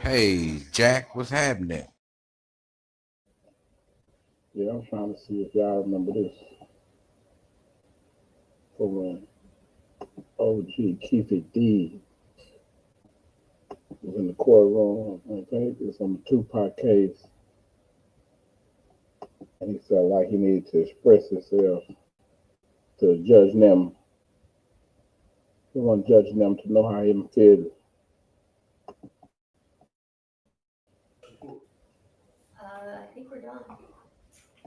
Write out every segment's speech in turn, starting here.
Hey, Jack, what's happening? Yeah, I'm trying to see if y'all remember this. For when OG Keefe D was in the courtroom, I think it was on the Tupac case, and he felt like he needed to express himself to Judge them. He wanted Judge them to know how he feels. I think we're done.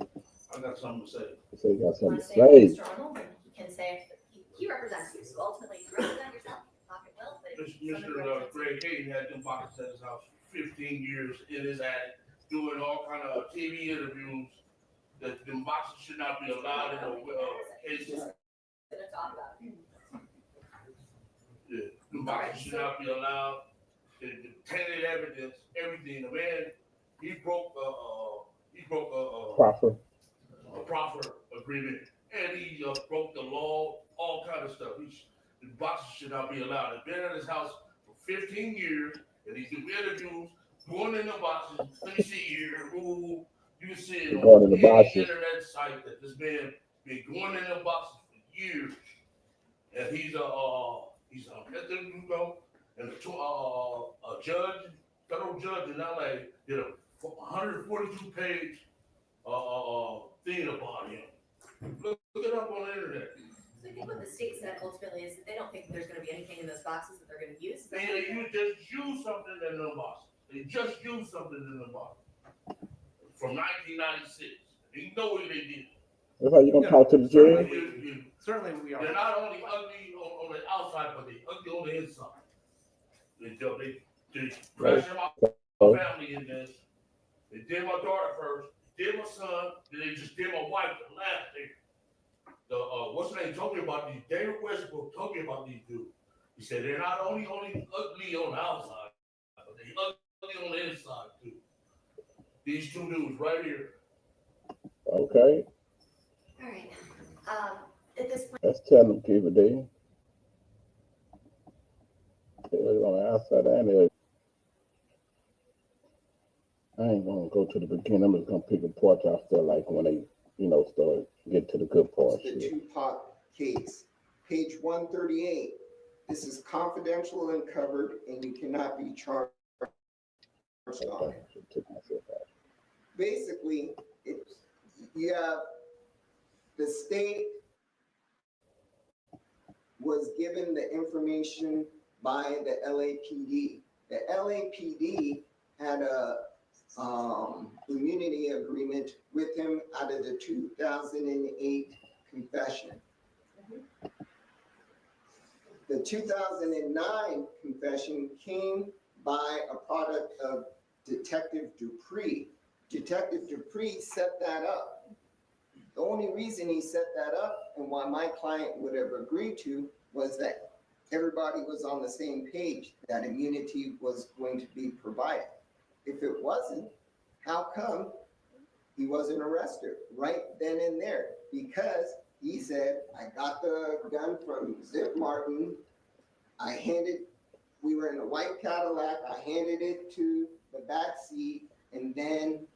I got something to say. So he got You want something to to say what say. Mr. Arnold? He can say he represents you, so ultimately you represent yourself. Pocket will, but Mr. Greg Hayden had them boxes at his house for 15 years in his attic, doing all kind of TV interviews. That them boxes should not be allowed in the cases. Gonna talk about it. Yeah, them boxes should not be allowed. The tainted evidence, everything. The man, he broke Proffer. a proffer agreement, and he broke the law, all kind of stuff. The boxes should not be allowed. He's been at his house for 15 years, and he's doing interviews, going in the boxes. Let me see here. Ooh, you can see it Going on in the any boxes. internet site that this man been going in the boxes for years, and he's and a judge, federal judge in LA did a 142 page thing about him. Look it up on the internet. So I think what the state said ultimately is that they don't think there's gonna be anything in those boxes that they're gonna use. You just use something in the box. They just used something in the box from 1996. They know what they did. That's how you gonna talk to the judge? Certainly we are. They're not only ugly on the outside, but they ugly on the inside. They press my family in this. They did my daughter first. They did my son. Then they just did my wife the last thing. What's the name? Told me about these. David Westbrook told me about these dudes. He said they're not only ugly on the outside, but they ugly on the inside too. These two dudes right here. Okay. All right. At this point. Let's tell them, Keefe D. They're on the outside and the I ain't gonna go to the beginning. I'm just gonna pick a part I feel like when they, start get to the good part. The Tupac case, page 138. This is confidential and covered, and you cannot be charged on it. Basically, you have the state was given the information by the LAPD. The LAPD had a immunity agreement with him out of the 2008 confession. The 2009 confession came by a product of Detective Dupree. Detective Dupree set that up. The only reason he set that up and why my client would have agreed to was that everybody was on the same page, that immunity was going to be provided. If it wasn't, how come he wasn't arrested right then and there? Because he said, I got the gun from Zip Martin. We were in a white Cadillac. I handed it to the back seat, and then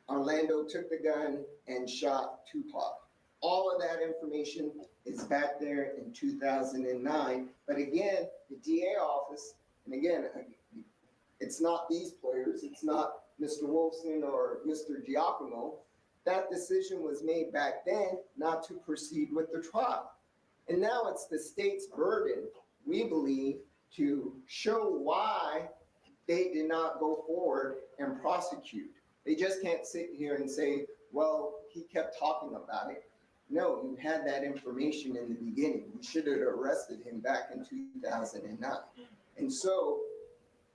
Orlando took the gun and shot Tupac. All of that information is back there in 2009. But again, the DA office, and again, it's not these players, it's not Mr. Wolfson or Mr. Giacomo. That decision was made back then not to proceed with the trial. And now it's the state's burden, we believe, to show why they did not go forward and prosecute. They just can't sit here and say, well, he kept talking about it. No, you had that information in the beginning. You should have arrested him back in 2009. And so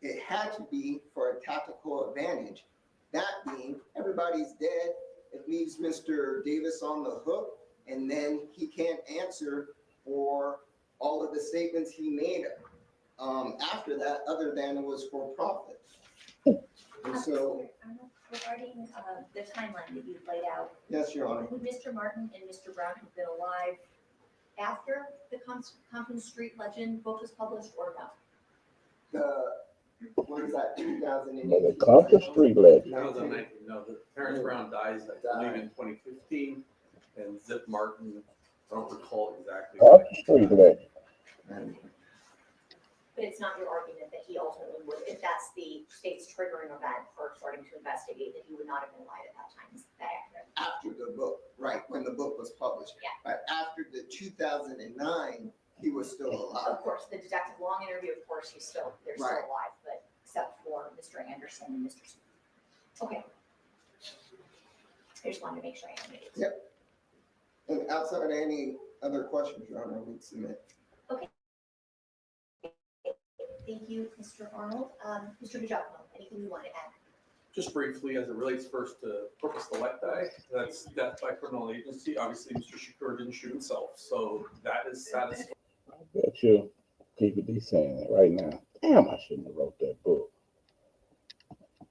it had to be for a tactical advantage. That being, everybody's dead. It leaves Mr. Davis on the hook, and then he can't answer for all of the statements he made after that, other than it was for profit. And so, regarding the timeline that you've laid out. yes, Your Honor. Would Mr. Martin and Mr. Brown have been alive after the Compton Street Legend book was published or no? was that 2018? But the country street legend. 2019, no, the Terrence Brown dies, I believe, in 2015, and Zip Martin, I don't recall exactly. Country street legend. But it's not your argument that he ultimately would, if that's the state's triggering event for starting to investigate, that he would not have been alive at that time. Is that accurate? After the book, right, when the book was published. Yeah. But after the 2009, he was still alive. Of course, the Detective Long interview, of course, they're still Right. alive, but except for Mr. Anderson and Mr. Smith. Okay. I just wanted to make sure I had it. Yep. And outside of any other questions, Your Honor, we submit. Thank you, Mr. Arnold. Mr. DiGiacomo, anything you want to add? Just briefly, as it relates first to corpus delicti, that's death by criminal agency. Obviously, Mr. Shakur didn't shoot himself, so that is satisfied. I bet you PPD saying that right now. Damn, I shouldn't have wrote that book.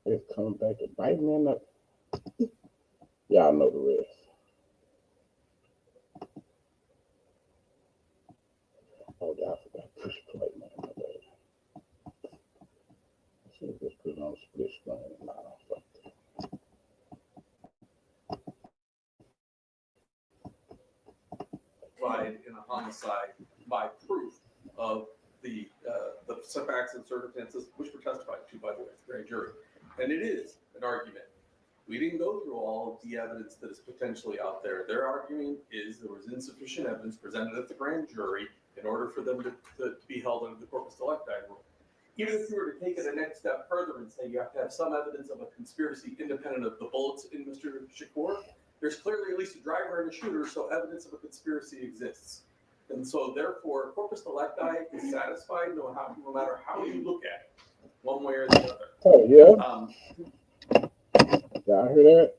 It's coming back to bite me in the. Y'all know the rest. Oh, I forgot to push play, man. My bad. I should have just put it on split screen. Nah, fuck that. In a homicide by proof of the facts and circumstances which were testified to by the grand jury. And it is an argument. We didn't go through all of the evidence that is potentially out there. Their argument is there was insufficient evidence presented at the grand jury in order for them to be held under the corpus delicti rule. Even if you were to take it a next step further and say you have to have some evidence of a conspiracy independent of the bullets in Mr. Shakur, there's clearly at least a driver and a shooter, so evidence of a conspiracy exists. And so therefore, corpus delicti is satisfied no matter how you look at it, one way or the other. Oh, yeah. Y'all hear that?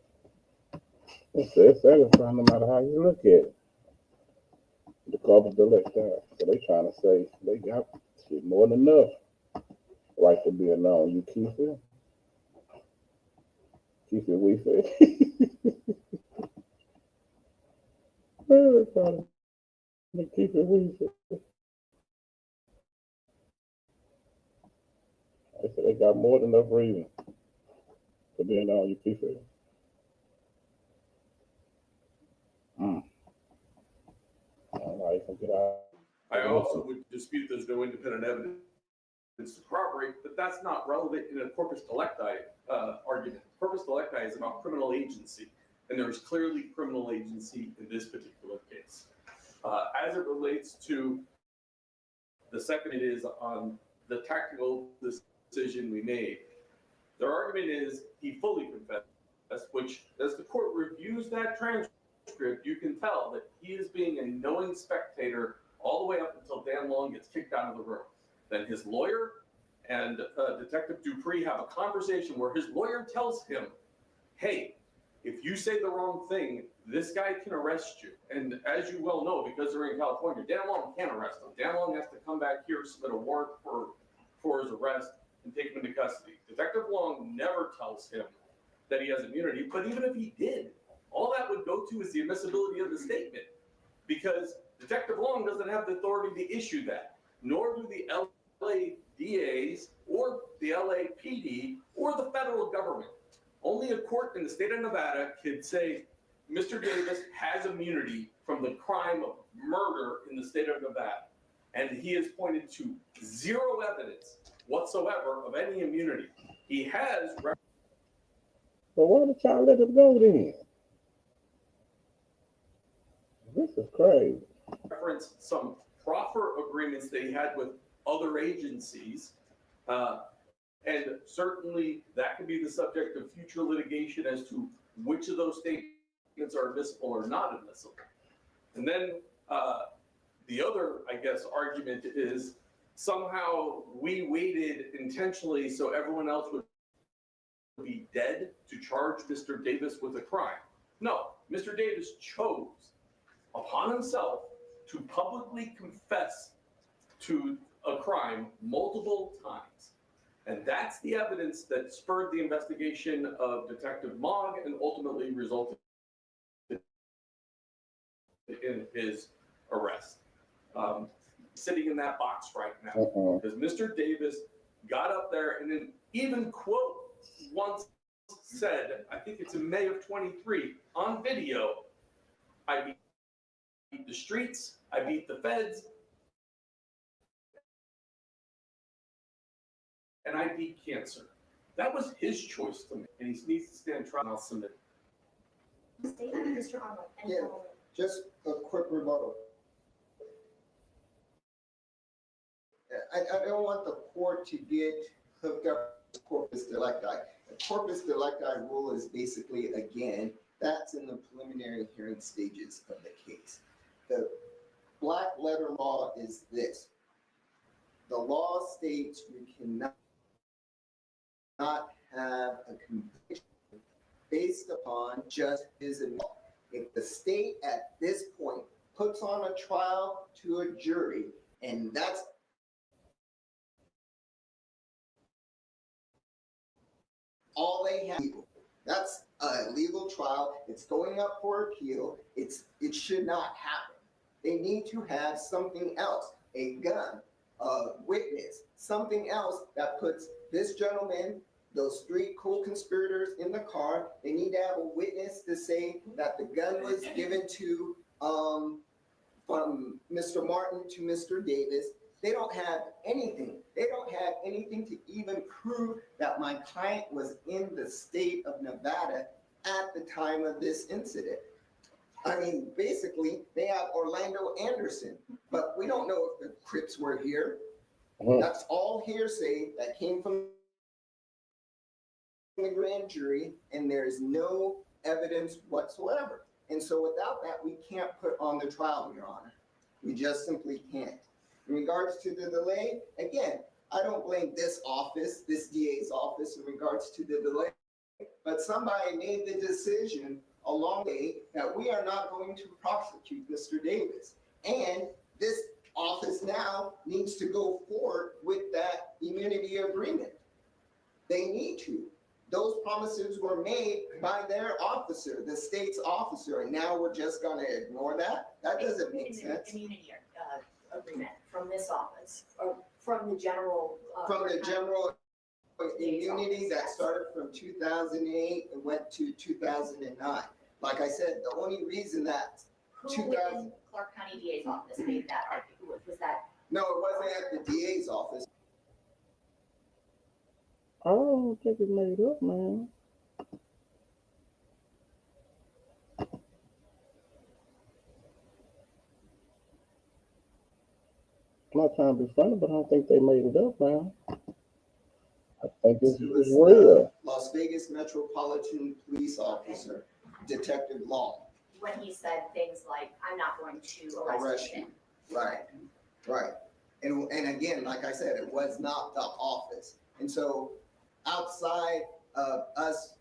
It's satisfying no matter how you look at it. The corpus delicti. So they trying to say they got shit more than enough right to be known. You Keefe? Keefe, we say. Everybody. Keefe, we say. They said they got more than enough reason to be known. You Keefe. I also would dispute there's no independent evidence to corroborate, but that's not relevant in a corpus delicti argument. Corpus delicti is about criminal agency, and there is clearly criminal agency in this particular case. As it relates to the second, it is on the tactical decision we made. Their argument is he fully confessed, which as the court reviews that transcript, you can tell that he is being a knowing spectator all the way up until Dan Long gets kicked out of the room. Then his lawyer and Detective Dupree have a conversation where his lawyer tells him, hey, if you say the wrong thing, this guy can arrest you. And as you well know, because they're in California, Dan Long can't arrest him. Dan Long has to come back here, submit a warrant for his arrest, and take him into custody. Detective Long never tells him that he has immunity, but even if he did, all that would go to is the admissibility of the statement, because Detective Long doesn't have the authority to issue that, nor do the LA DAs or the LAPD or the federal government. Only a court in the state of Nevada could say Mr. Davis has immunity from the crime of murder in the state of Nevada. And he has pointed to zero evidence whatsoever of any immunity. He has. But why did y'all let him go then? This is crazy. Reference some proffer agreements they had with other agencies. And certainly that could be the subject of future litigation as to which of those statements are admissible or not admissible. And then the other, I guess, argument is somehow we waited intentionally so everyone else would be dead to charge Mr. Davis with a crime. No, Mr. Davis chose upon himself to publicly confess to a crime multiple times. And that's the evidence that spurred the investigation of Detective Mogg and ultimately resulted in his arrest. Sitting in that box right now, because Mr. Davis got up there and then even quote once said, I think it's in May of 23, on video, I beat the streets, I beat the feds, and I beat cancer. That was his choice to make, and he needs to stand trial, and I'll submit. Mr. Arnold, any Yeah. follow-up? Just a quick rebuttal. I don't want the court to get hooked up with corpus delicti. The corpus delicti rule is basically, again, that's in the preliminary hearing stages of the case. The black letter law is this. The law states you cannot have a conviction based upon just his law. If the state at this point puts on a trial to a jury, and that's all they have, that's a legal trial. It's going up for appeal. It should not happen. They need to have something else, a gun, a witness, something else that puts this gentleman, those three co-conspirators in the car. They need to have a witness to say that the gun was given to from Mr. Martin to Mr. Davis. They don't have anything. They don't have anything to even prove that my client was in the state of Nevada at the time of this incident. I mean, basically, they have Orlando Anderson, but we don't know if the Crips were here. That's all hearsay that came from the grand jury, and there's no evidence whatsoever. And so without that, we can't put on the trial, Your Honor. We just simply can't. In regards to the delay, again, I don't blame this office, this DA's office in regards to the delay, but somebody made the decision along the way that we are not going to prosecute Mr. Davis. And this office now needs to go forward with that immunity agreement. They need to. Those promises were made by their officer, the state's officer, and now we're just gonna ignore that? That doesn't make sense. Immunity agreement from this office, or from the general. From the general immunity that started from 2008 and went to 2009. Like I said, the only reason that Who 2000 within Clark County DA's office made that argument? Was that? no, it wasn't at the DA's office. I don't think it's made up, man. I'm not trying to be funny, but I don't think they made it up, man. I think it's It was real. Las Vegas Metropolitan Police Officer, Detective Long. When he said things like, I'm not going to Arrest arrest you. him. Right, right. And again, like I said, it was not the office. And so outside of us,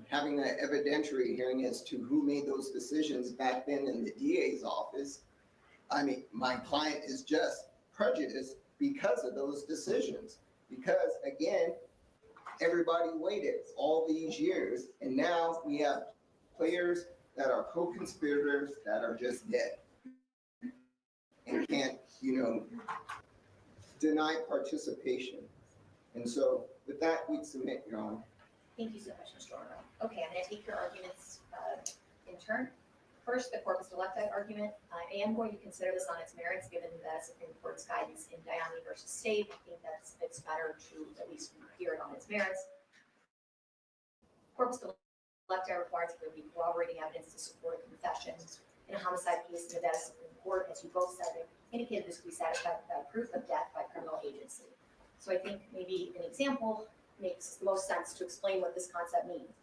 having an evidentiary hearing as to who made those decisions back then in the DA's office, I mean, my client is just prejudiced because of those decisions. Because again, everybody waited all these years, and now we have players that are co-conspirators that are just dead and can't, deny participation. And so with that, we submit, Your Honor. Thank you so much, Mr. Arnold. Okay, I'm going to take your arguments in turn. First, the corpus delicti argument. I am going to consider this on its merits, given the Supreme Court's guidance in Diami versus State. I think it's better to at least hear it on its merits. Corpus delicti requires that there be corroborating evidence to support a confession. In a homicide case, the Nevada Supreme Court, as you both said, indicated this could be satisfied by proof of death by criminal agency. So I think maybe an example makes the most sense to explain what this concept means.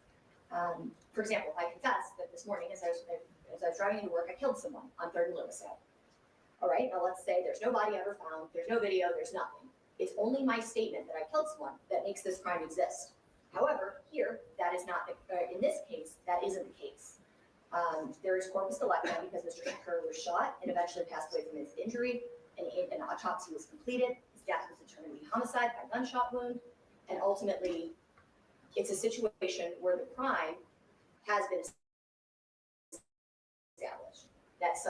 For example, I confess that this morning, as I was driving into work, I killed someone on 3rd and Lewis Ave. All right, now let's say there's no body ever found, there's no video, there's nothing. It's only my statement that I killed someone that makes this crime exist. However, here, that is not, in this case, that isn't the case. There is corpus delicti because Mr. Shakur was shot and eventually passed away from his injury, and an autopsy was completed. His death was determined to be homicide by gunshot wound, and ultimately, it's a situation where the crime has been established. That's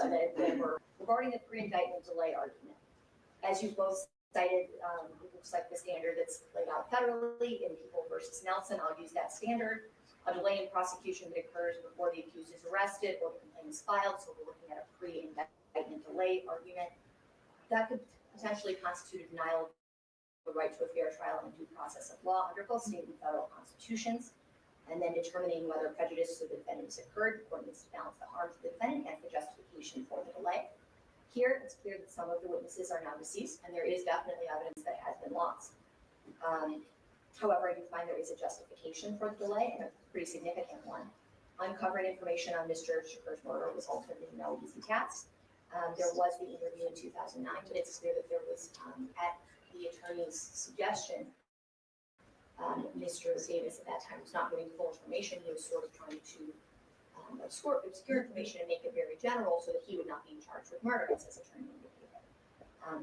regarding the pre-indictment delay argument. As you both cited, it looks like the standard that's laid out federally in People versus Nelson. I'll use that standard. A delay in prosecution that occurs before the accused is arrested or the complaint is filed. So we're looking at a pre-indictment delay argument. That could potentially constitute a denial of the right to a fair trial and due process of law under both state and federal constitutions. And then determining whether prejudice to the defendant has occurred, the court needs to balance the harm to the defendant and the justification for the delay. Here, it's clear that some of the witnesses are now deceased, and there is definitely evidence that has been lost. However, I do find there is a justification for the delay, and a pretty significant one. Uncovering information on Mr. Shakur's murder was ultimately no easy task. There was the interview in 2009, but it's clear that there was, at the attorney's suggestion, Mr. Davis at that time was not giving full information. He was sort of trying to obscure information and make it very general so that he would not be charged with murder, as his attorney indicated.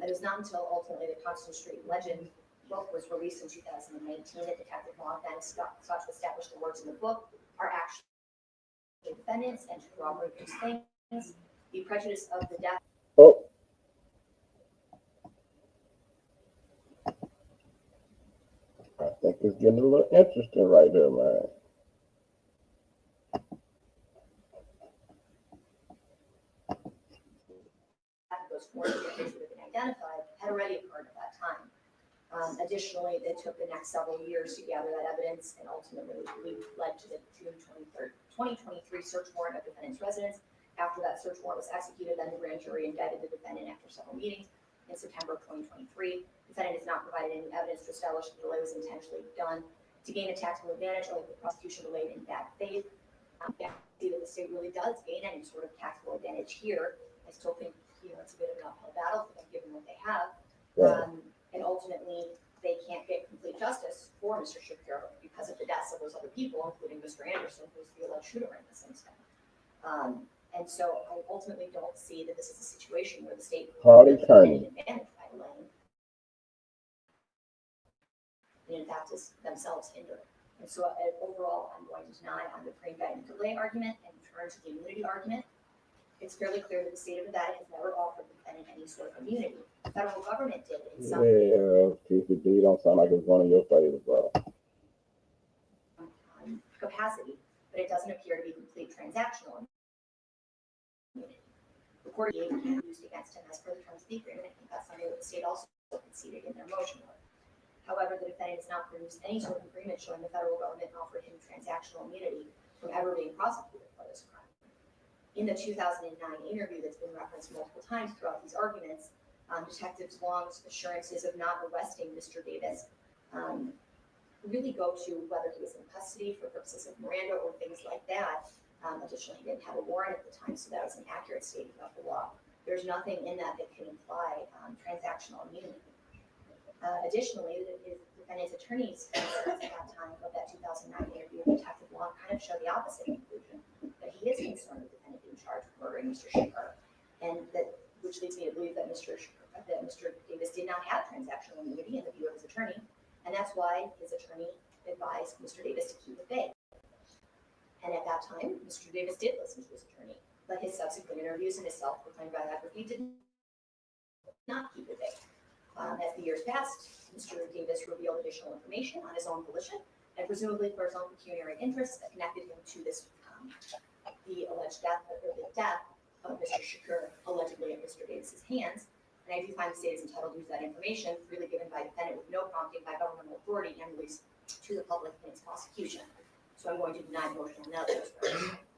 It was not until ultimately the Constant Street Legend book was released in 2019 that Detective Long then sought to establish the words in the book are actually defendants and to corroborate these things. The prejudice of the death. Oh. I think it's getting a little interesting right there, man. Those 4 individuals that have been identified had already occurred at that time. Additionally, it took the next several years to gather that evidence and ultimately led to the June 23rd, 2023 search warrant of defendant's residence. After that search warrant was executed, then the grand jury indicted the defendant after several meetings in September of 2023. Defendant has not provided any evidence to establish the delay was intentionally done to gain a tactical advantage or the prosecution delayed in bad faith. See that the state really does gain any sort of tactical advantage here. I still think it's a bit of an uphill battle for them given what they have. And ultimately, they can't get complete justice for Mr. Shakur because of the deaths of those other people, including Mr. Anderson, who's the alleged shooter in this incident. And so I ultimately don't see that this is a situation where the state Party attorney advantage by delaying. And in fact, is themselves hindered. And so overall, I'm going to deny on the pre-indictment delay argument and turn to the immunity argument. It's fairly clear that the state of Nevada has never offered the defendant any sort of immunity. The federal government did in some Keefe, you don't sound like it's one of your favorites, bro. Capacity, but it doesn't appear to be complete transactional immunity. The court gave used against him as per the terms of the agreement. I think that's something that the state also conceded in their motion. However, the defendant has not produced any sort of agreement showing the federal government offered him transactional immunity from ever being prosecuted for this crime. In the 2009 interview that's been referenced multiple times throughout these arguments, Detective Long's assurances of not arresting Mr. Davis really go to whether he was in custody for purposes of Miranda or things like that. Additionally, he didn't have a warrant at the time, so that was an accurate statement of the law. There's nothing in that that can imply transactional immunity. Additionally, the defendant's attorneys at that time of that 2009 interview with Detective Long kind of show the opposite conclusion, that he is concerned with the defendant being charged with murdering Mr. Shakur, and that which leads me to believe that Mr. Davis did not have transactional immunity in the view of his attorney, and that's why his attorney advised Mr. Davis to keep it vague. And at that time, Mr. Davis did listen to his attorney, but his subsequent interviews and his self-proclaimed biography did not keep it vague. As the years passed, Mr. Davis revealed additional information on his own volition, and presumably for his own pecuniary interests that connected him to this, the alleged death, or the death of Mr. Shakur, allegedly at Mr. Davis's hands. And I do find the state is entitled to use that information freely given by defendant with no prompting by governmental authority and released to the public in its prosecution. So I'm going to deny the motion on that.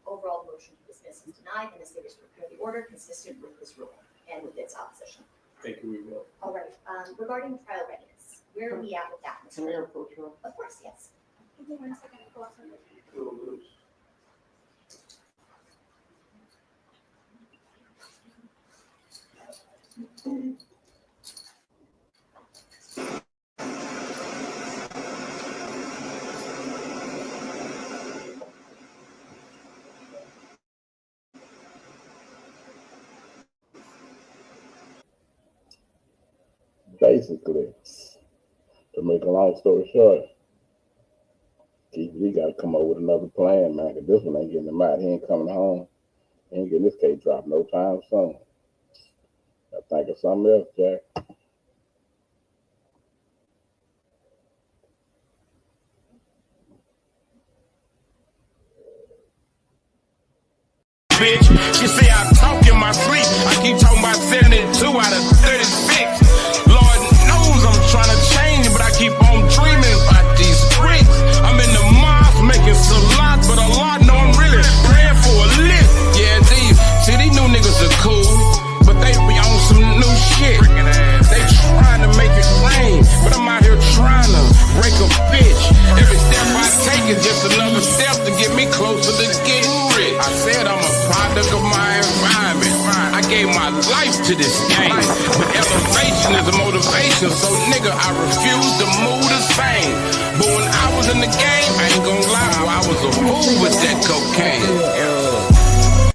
Overall, the motion to dismiss is denied, and the state is prepared the order consistent with this ruling and with its opposition. Thank you, we will. All right. Regarding trial readiness, where are we at with that? Can we approach her? Of course, yes. Give me 1 second to pull up something. Basically, to make a long story short, we got to come up with another plan, man, because this one ain't getting him out. He ain't coming home. He ain't getting this case dropped no time soon. I think of something else, Jack. bitch. She say I talk in my sleep. I keep talking about 72 out of 36. Lord knows I'm trying to change, but I keep on dreaming about these bricks. I'm in the mosque making salat, but Allah know I'm really praying for a lift. Yeah, these new niggas are cool, but they be on some new shit. They trying to make it rain, but I'm out here trying to break a bitch. Every step I take is just another step to get me closer to getting rich. I said I'm a product of my environment. I gave my life to this game, but elevation is a motivation. So nigga, I refuse to move the same. But when I was in the game, I ain't gonna lie, boy, I was a fool with that cocaine.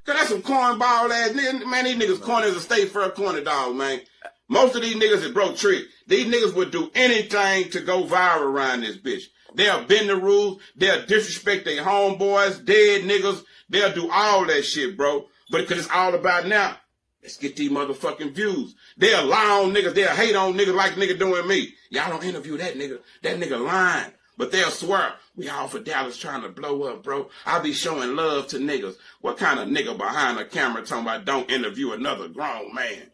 Cause that's some cornball ass niggas. Man, these niggas corny as a state fair corner dog, man. Most of these niggas is broke trick. These niggas would do anything to go viral around this bitch. They'll bend the rules. They'll disrespect their homeboys, dead niggas. They'll do all that shit, bro. But because it's all about now, let's get these motherfucking views. They'll lie on niggas. They'll hate on niggas like nigga doing me. Y'all don't interview that nigga. That nigga lying. But they'll swear, we all for Dallas trying to blow up, bro. I'll be showing love to niggas. What kind of nigga behind a camera talking about don't interview another grown man?